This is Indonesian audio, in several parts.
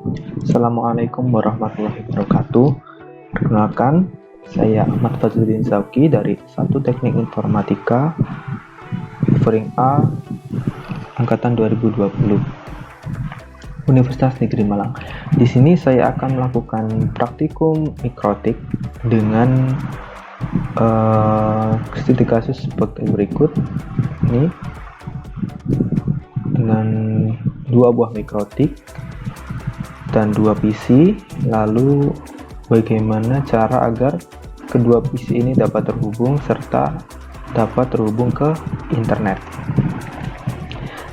Assalamualaikum warahmatullahi wabarakatuh. Perkenalkan, saya Ahmad Fazluddin Zauki dari Satu Teknik Informatika Offering A angkatan 2020 Universitas Negeri Malang. Di sini saya akan melakukan praktikum mikrotik dengan studi kasus seperti berikut. Ini dengan 2 buah mikrotik dan 2 PC, lalu bagaimana cara agar kedua PC ini dapat terhubung serta dapat terhubung ke internet.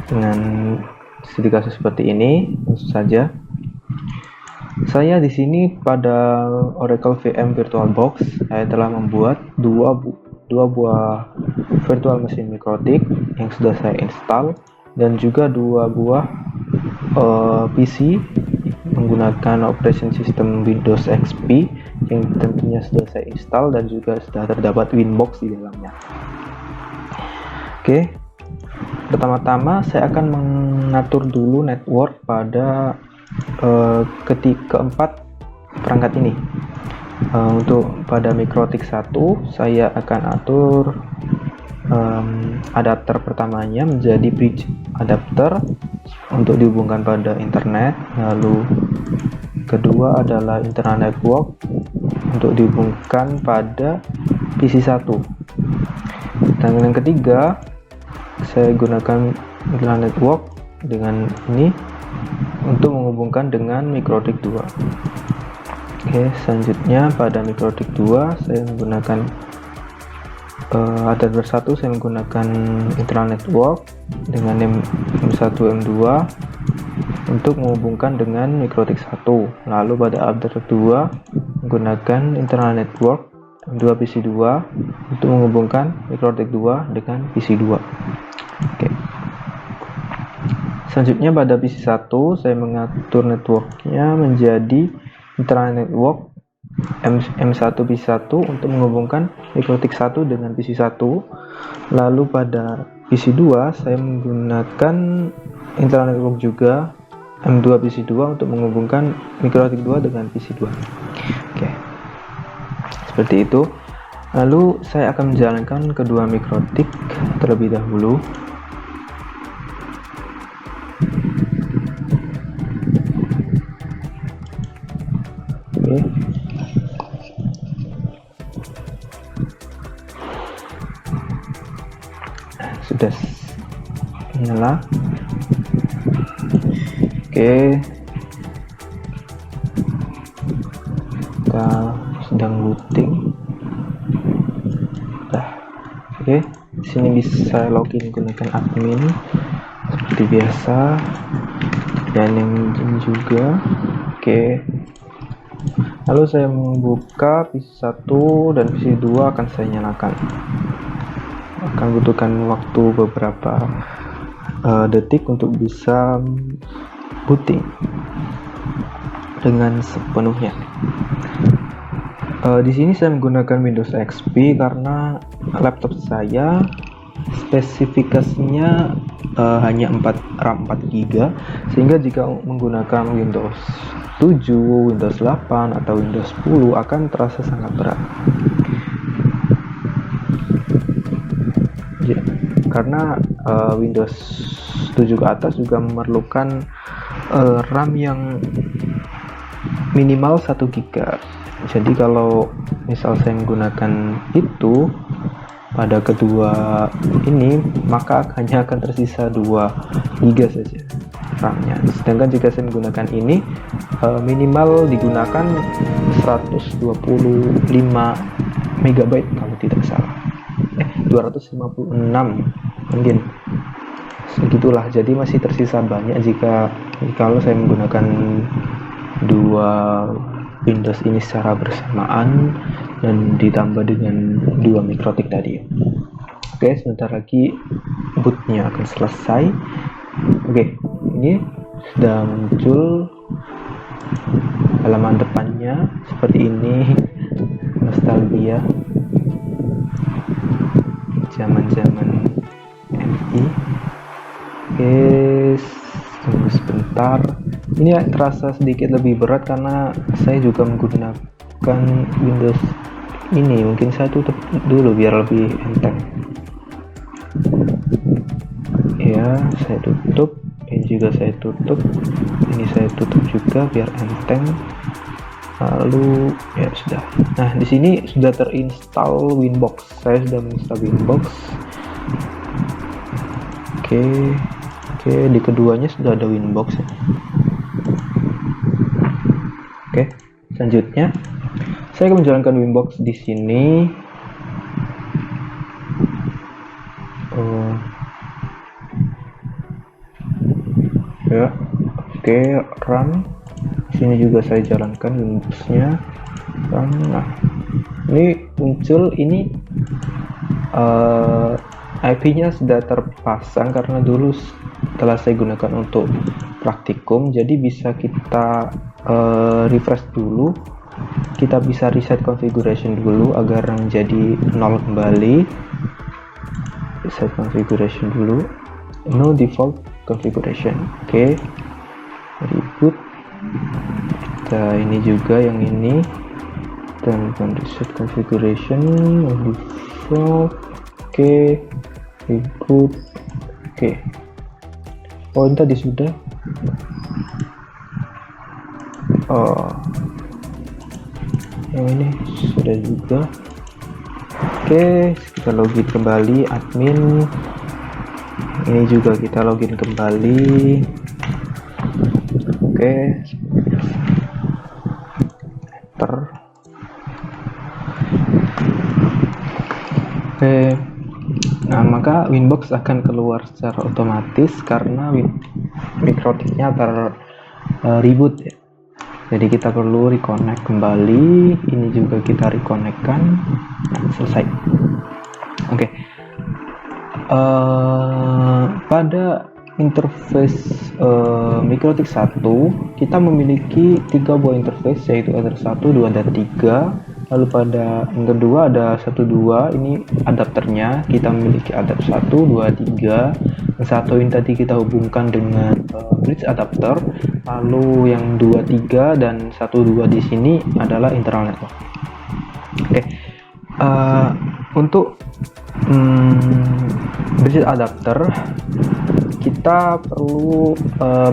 Dengan studi kasus seperti ini, tentu saja saya di sini pada Oracle VM VirtualBox saya telah membuat dua buah virtual machine mikrotik yang sudah saya install dan juga 2 buah PC menggunakan operation system Windows XP yang tentunya sudah saya install dan juga sudah terdapat Winbox di dalamnya. Oke, pertama-tama saya akan mengatur dulu network pada keempat perangkat ini. Untuk pada mikrotik 1 saya akan atur adapter pertamanya menjadi bridge adapter untuk dihubungkan pada internet, lalu kedua adalah internal network untuk dihubungkan pada PC 1, dan yang ketiga saya gunakan internal network dengan ini untuk menghubungkan dengan mikrotik 2. Oke, selanjutnya pada mikrotik 2 saya menggunakan adapter 1 saya menggunakan internal network dengan M1 M2 untuk menghubungkan dengan mikrotik 1. Lalu pada adapter 2 menggunakan internal network M2 PC 2 untuk menghubungkan mikrotik 2 dengan PC 2. Oke. Selanjutnya pada PC 1 saya mengatur networknya menjadi internal network M1 PC1 untuk menghubungkan mikrotik 1 dengan PC 1. Lalu pada PC 2 saya menggunakan internal network juga M2 PC 2 untuk menghubungkan mikrotik 2 dengan PC 2. Oke, seperti itu. Lalu saya akan menjalankan kedua mikrotik terlebih dahulu. Oke. Sudah nyala. Oke, kita sedang booting. Oke, di sini bisa login gunakan admin seperti biasa, dan yang ini juga. Oke, lalu saya membuka PC 1 dan PC 2 akan saya nyalakan. Akan butuhkan waktu beberapa detik untuk bisa booting dengan sepenuhnya. Di sini saya menggunakan Windows XP karena laptop saya spesifikasinya hanya RAM 4 GB, sehingga jika menggunakan Windows 7, Windows 8 atau Windows 10 akan terasa sangat berat. Karena Windows 7 ke atas juga memerlukan RAM yang minimal 1 GB. Jadi kalau misal saya menggunakan itu pada kedua ini, maka hanya akan tersisa 2 GB saja RAM-nya. Sedangkan jika saya menggunakan ini, minimal digunakan 125 MB kalau tidak salah. 256 mungkin segitulah. Jadi masih tersisa banyak kalau saya menggunakan dua Windows ini secara bersamaan dan ditambah dengan 2 mikrotik tadi. Oke, sebentar lagi bootnya akan selesai. Oke, ini sudah muncul halaman depannya seperti ini. Nostalgia zaman-zaman MI. Oke, tunggu sebentar. Ini terasa sedikit lebih berat karena saya juga menggunakan Windows ini. Mungkin saya tutup dulu biar lebih enteng. Ya, saya tutup. Ini juga saya tutup. Ini saya tutup juga biar enteng. Lalu ya sudah. Nah, di sini sudah terinstall Winbox. Saya sudah menginstal Winbox. Oke, di keduanya sudah ada Winbox ya. Oke, selanjutnya saya akan menjalankan Winbox di sini. Ya, oke, run. Sini juga saya jalankan Winbox-nya. Nah, ini muncul ini IP-nya sudah terpasang karena dulu telah saya gunakan untuk praktikum, jadi bisa kita refresh dulu. Kita bisa reset configuration dulu agar menjadi 0 kembali. Reset configuration dulu. No default configuration. Oke. Reboot. Kita ini juga yang ini. Dan reset configuration default. Oke. Reboot. Oke. Oh, ini tadi sudah. Oh. Yang ini sudah juga. Oke, kita login kembali admin. Ini juga kita login kembali. Oke, enter. Oke, nah maka Winbox akan keluar secara otomatis karena mikrotiknya reboot ya. Jadi kita perlu reconnect kembali. Ini juga kita reconnectkan. Nah, selesai. Oke. Pada interface MikroTik 1 kita memiliki 3 buah interface, yaitu Ether 1, 2, dan 3. Lalu pada yang kedua ada 1, 2, ini adapternya. Kita memiliki adapter 1, 2, 3. Yang satu ini tadi kita hubungkan dengan bridge adapter. Lalu yang 2, 3 dan 1, 2 di sini adalah internal network. Oke. Untuk bridge adapter kita perlu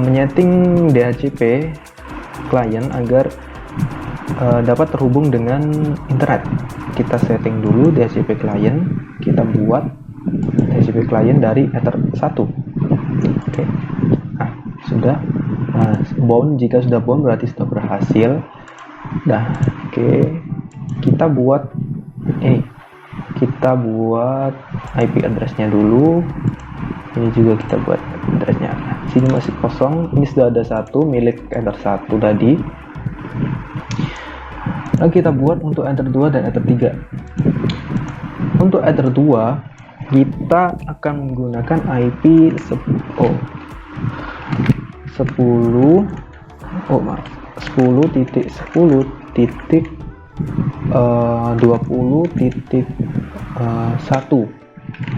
menyeting DHCP client agar dapat terhubung dengan internet. Kita setting dulu DHCP client, kita buat DHCP client dari Ether 1. Oke. Nah, sudah. Nah, bound, jika sudah bound berarti sudah berhasil. Nah, oke. Kita buat ini. Kita buat IP address-nya dulu. Ini juga kita buat address-nya. Nah, sini masih kosong. Ini sudah ada satu milik Ether 1 tadi. Nah, kita buat untuk Ether 2 dan Ether 3. Untuk Ether 2 kita akan menggunakan IP 10.20.1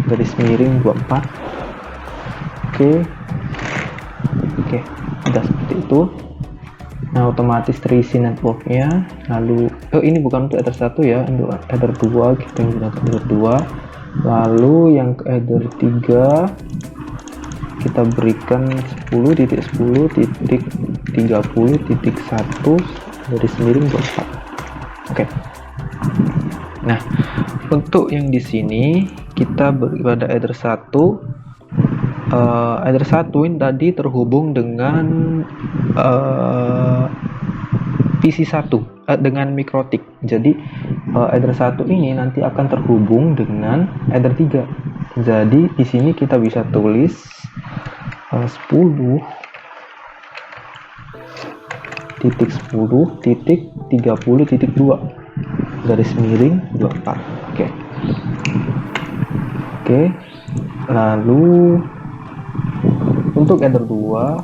garis miring 24. Oke, sudah seperti itu. Nah, otomatis terisi networknya. Lalu ini bukan untuk Ether 1 ya, untuk Ether 2 kita menggunakan Ether 2. Lalu yang ke Ether 3 kita berikan 10.10.30.1 garis miring 24. Oke. Nah, untuk yang di sini kita beri pada Ether 1. Ether 1 ini tadi terhubung dengan PC1 dengan MikroTik. Jadi Ether 1 ini nanti akan terhubung dengan Ether 3. Jadi di sini kita bisa tulis 10.10.30.2 garis miring 24. Oke. Lalu untuk Ether 2,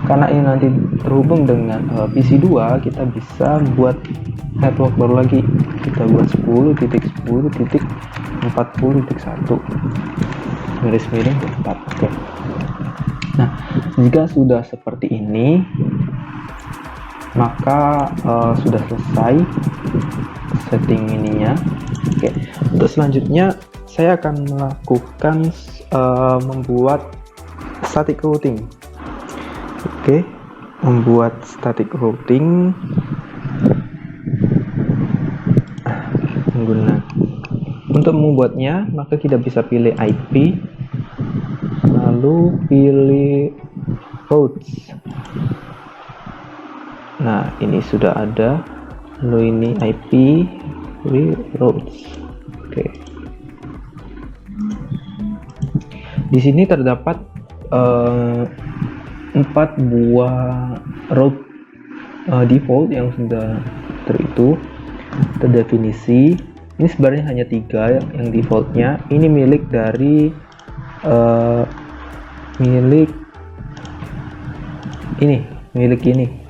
karena ini nanti terhubung dengan PC2, kita bisa buat network baru lagi. Kita buat 10.10.40.1 garis miring 24. Oke. Nah, Jika sudah seperti ini, maka sudah selesai setting ininya. Oke, untuk selanjutnya saya akan melakukan membuat static routing. Oke, membuat static routing menggunakan. Untuk membuatnya, maka kita bisa pilih IP, lalu pilih routes. Nah, ini sudah ada. Lalu ini IP, pilih routes. Oke. Di sini terdapat 4 buah route default yang sudah terdefinisi. Ini sebenarnya hanya 3 yang defaultnya. Ini milik dari milik ini.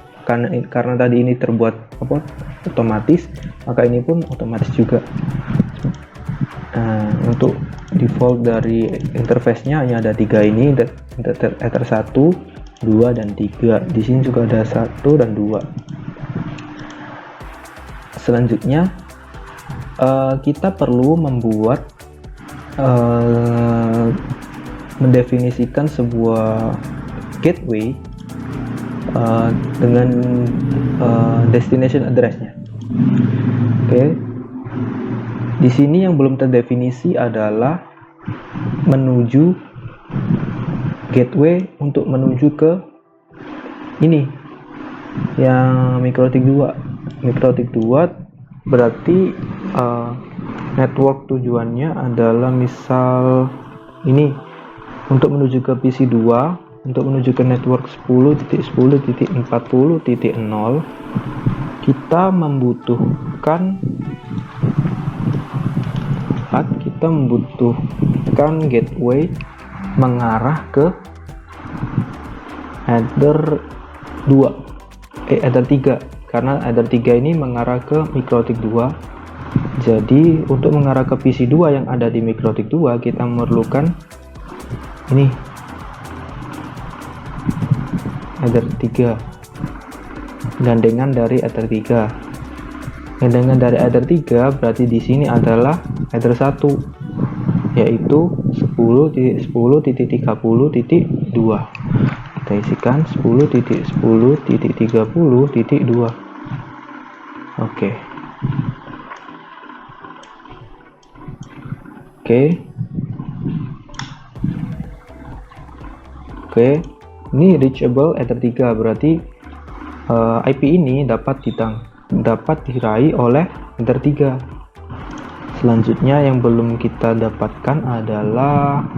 Karena tadi ini terbuat otomatis, maka ini pun otomatis juga. Untuk default dari interface-nya hanya ada 3 ini, Ether 1, 2, dan 3. Di sini juga ada 1 dan 2. Selanjutnya kita perlu membuat mendefinisikan sebuah gateway dengan destination address-nya. Oke. Di sini yang belum terdefinisi adalah menuju gateway untuk menuju ke ini yang MikroTik 2. MikroTik 2 berarti network tujuannya adalah misal ini untuk menuju ke PC 2, untuk menuju ke network 10.10.40.0 kita membutuhkan gateway mengarah ke header 3, karena header 3 ini mengarah ke MikroTik 2. Jadi untuk mengarah ke PC 2 yang ada di MikroTik 2, kita memerlukan ini header 3, gandengan dari header 3. Gandengan dari header 3 berarti di sini adalah header 1, yaitu 10.10.30.2. Kita isikan 10.10.30.2. Oke. Ini reachable Ether 3, berarti IP ini dapat diraih oleh Ether 3. Selanjutnya yang belum kita dapatkan adalah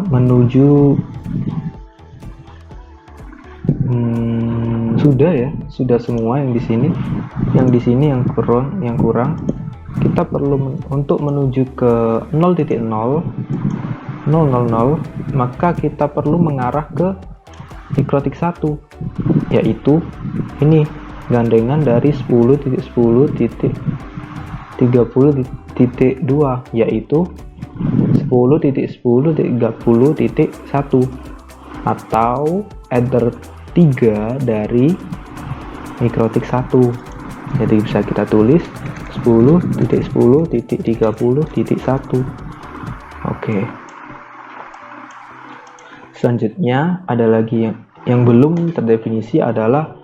menuju sudah semua yang di sini. Yang di sini yang kurang. Kita perlu untuk menuju ke 0.0, maka kita perlu mengarah ke MikroTik 1, yaitu ini gandengan dari 10.10.30.2, yaitu 10.10.30.1 atau header 3 dari MikroTik 1. Jadi bisa kita tulis 10.10.30.1. Oke. Selanjutnya ada lagi yang belum terdefinisi adalah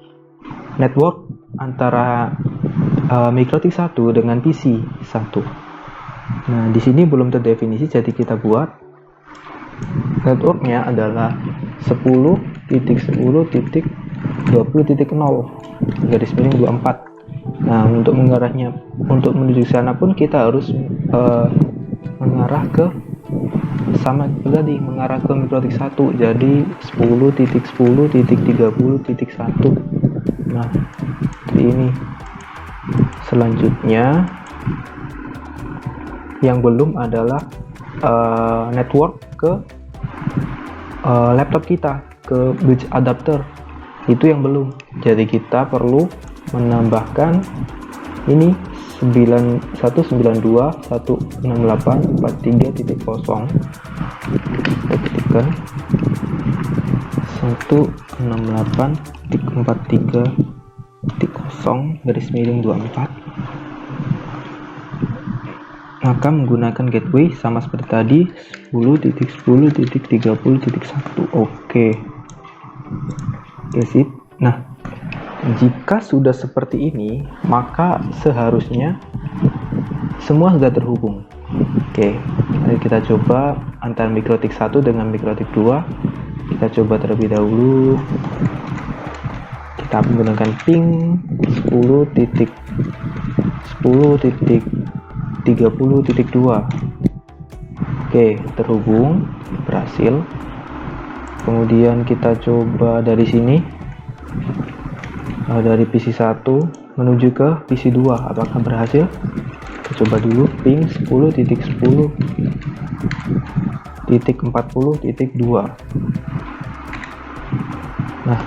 network antara MikroTik 1 dengan PC 1. Nah, di sini belum terdefinisi, jadi kita buat networknya adalah 10.10.20.0 garis miring 24. Nah, untuk menuju ke sana pun kita harus mengarah ke mengarah ke MikroTik 1, jadi 10.10.30.1. Nah, ini selanjutnya yang belum adalah network ke laptop kita, ke bridge adapter, itu yang belum. Jadi kita perlu menambahkan ini 192.168.43.0. kita ketikkan 168.43.0 garis miring 24. Maka menggunakan gateway sama seperti tadi 10.10.30.1. Oke, sip. Nah, jika sudah seperti ini, maka seharusnya semua sudah terhubung. Oke, mari kita coba antara MikroTik 1 dengan MikroTik 2. Kita coba terlebih dahulu. Kita menggunakan ping 10.10.30.2. Oke, terhubung, berhasil. Kemudian kita coba dari sini, dari PC 1 menuju ke PC 2, apakah berhasil? Kita coba dulu ping 10.10.40.2. Nah,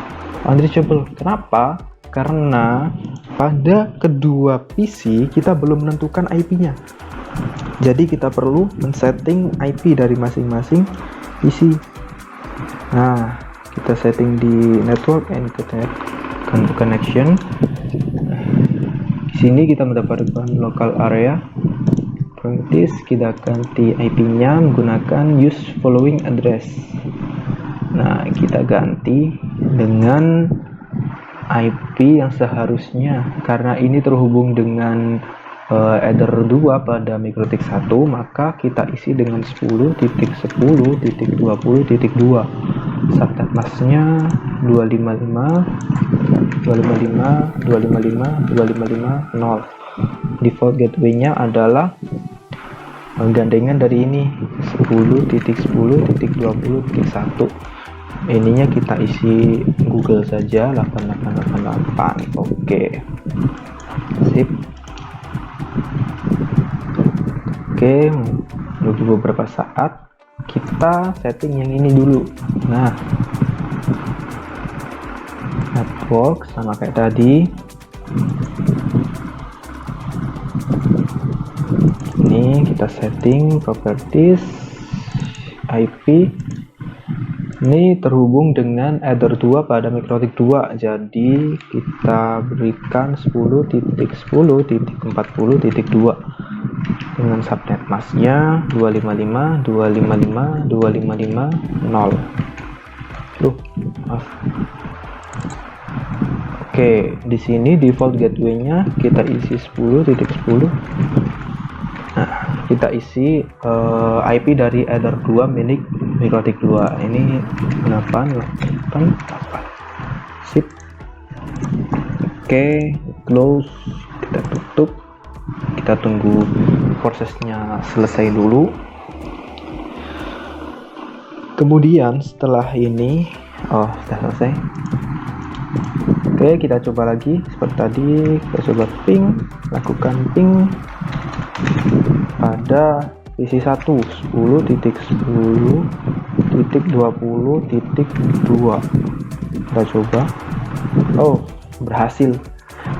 unreachable. Kenapa? Karena pada kedua PC kita belum menentukan IP-nya. Jadi kita perlu men-setting IP dari masing-masing PC. Nah, kita setting di network and connection. Di sini kita mendapatkan local area. Practice, kita ganti IP-nya menggunakan use following address. Nah, kita ganti dengan IP yang seharusnya, karena ini terhubung dengan header 2 pada MikroTik 1, maka kita isi dengan 10.10.20.2. Subnet masknya 255.255.255.0. Default gateway-nya adalah gandengan dari ini 10.10.20.1. ininya kita isi Google saja 8888. Oke, sip. Oke, menunggu beberapa saat kita setting yang ini dulu. Nah, network sama kayak tadi. Ini kita setting properties IP. Ini terhubung dengan header 2 pada MikroTik 2, jadi kita berikan 10.10.40.2 dengan subnet masknya 255.255.255.0. Maaf. Oke, di sini default gateway-nya kita isi 10.10. Nah, kita isi IP dari header 2 milik MikroTik 2. Ini kenapa? Sip. Oke, close. Kita tutup. Kita tunggu prosesnya selesai dulu. Kemudian setelah ini, sudah selesai. Oke, kita coba lagi seperti tadi. Kita coba ping, lakukan ping pada PC 1 10.10.20.2. Kita coba. Berhasil.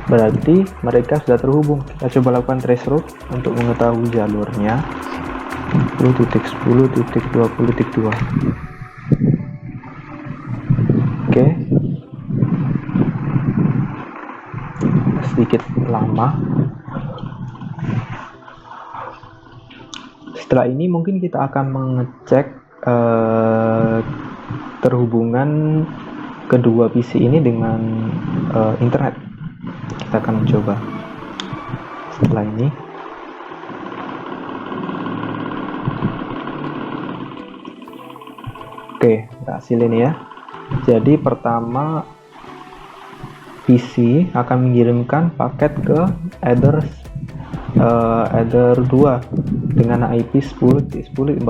Berarti mereka sudah terhubung. Kita coba lakukan traceroute untuk mengetahui jalurnya. 10.10.20.2. Oke. Sedikit lama. Setelah ini mungkin kita akan mengecek terhubungan kedua PC ini dengan internet. Kita akan mencoba setelah ini. Oke, berhasil ini ya. Jadi pertama PC akan mengirimkan paket ke header 2 dengan IP 10.10.40.1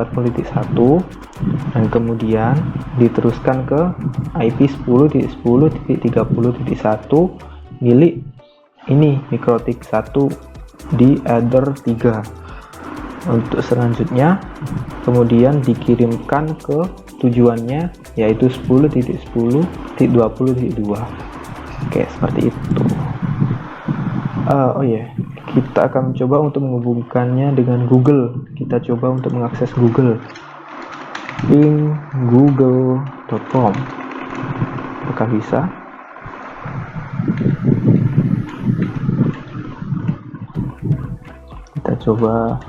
dan kemudian diteruskan ke IP 10.10.30.1 milik ini MikroTik 1 di header 3. Untuk selanjutnya kemudian dikirimkan ke tujuannya, yaitu 10.10.20.2. Oke, seperti itu. kita akan mencoba untuk menghubungkannya dengan Google. Kita coba untuk mengakses Google. Ping google.com. Apakah bisa? Kita coba.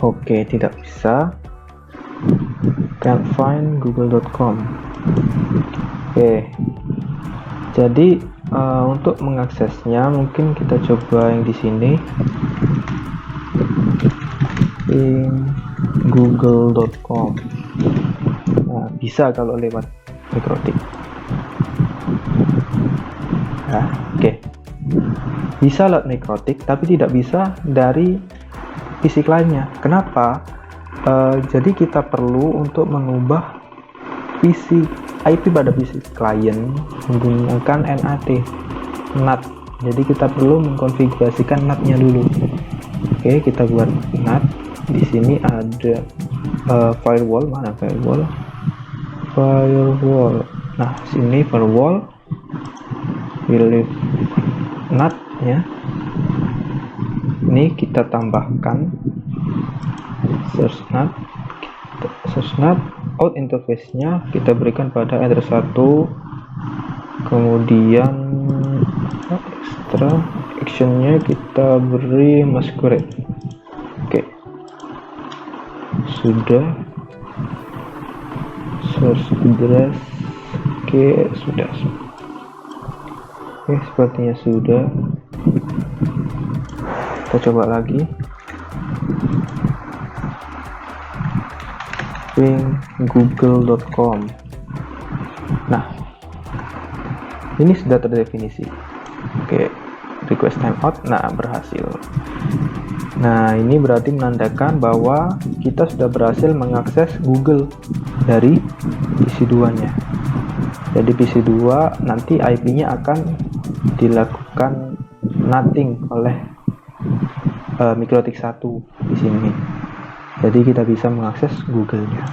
Oke, tidak bisa. Can't find google.com. Oke. Jadi untuk mengaksesnya mungkin kita coba yang di sini. google.com. Nah, bisa kalau lewat mikrotik. Nah, oke. Bisa lewat mikrotik, tapi tidak bisa dari PC lainnya. Kenapa? Jadi kita perlu untuk mengubah IP pada PC klien menggunakan NAT. Jadi kita perlu mengkonfigurasikan NAT-nya dulu. Oke, kita buat NAT. Di sini ada firewall. Mana firewall? Firewall. Nah, sini firewall. Pilih NAT ya. Ini kita tambahkan search NAT, out interface-nya kita berikan pada address 1, kemudian extra action-nya kita beri masquerade. Oke, sudah. Source address, oke, sudah. Oke, sepertinya sudah. Kita coba lagi. google.com. Nah, ini sudah terdefinisi. Oke, request timeout. Nah, berhasil. Nah, ini berarti menandakan bahwa kita sudah berhasil mengakses Google dari PC2 nya. Jadi PC2 nanti IP-nya akan dilakukan NATing oleh mikrotik 1 di sini. Jadi kita bisa mengakses Google-nya.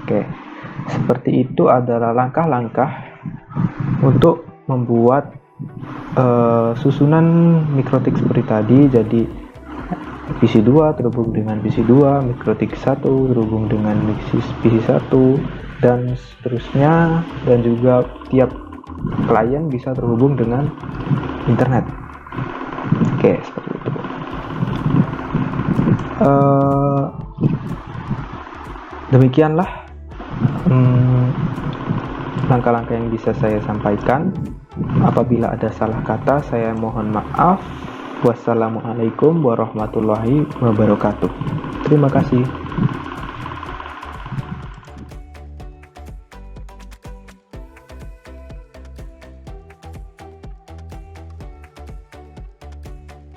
Oke, seperti itu adalah langkah-langkah untuk membuat susunan mikrotik seperti tadi. Jadi PC2 terhubung dengan PC2, mikrotik 1 terhubung dengan PC1, dan seterusnya, dan juga tiap klien bisa terhubung dengan internet. Oke, seperti itu. Demikianlah langkah-langkah yang bisa saya sampaikan. Apabila ada salah kata, saya mohon maaf. Wassalamualaikum warahmatullahi wabarakatuh. Terima kasih.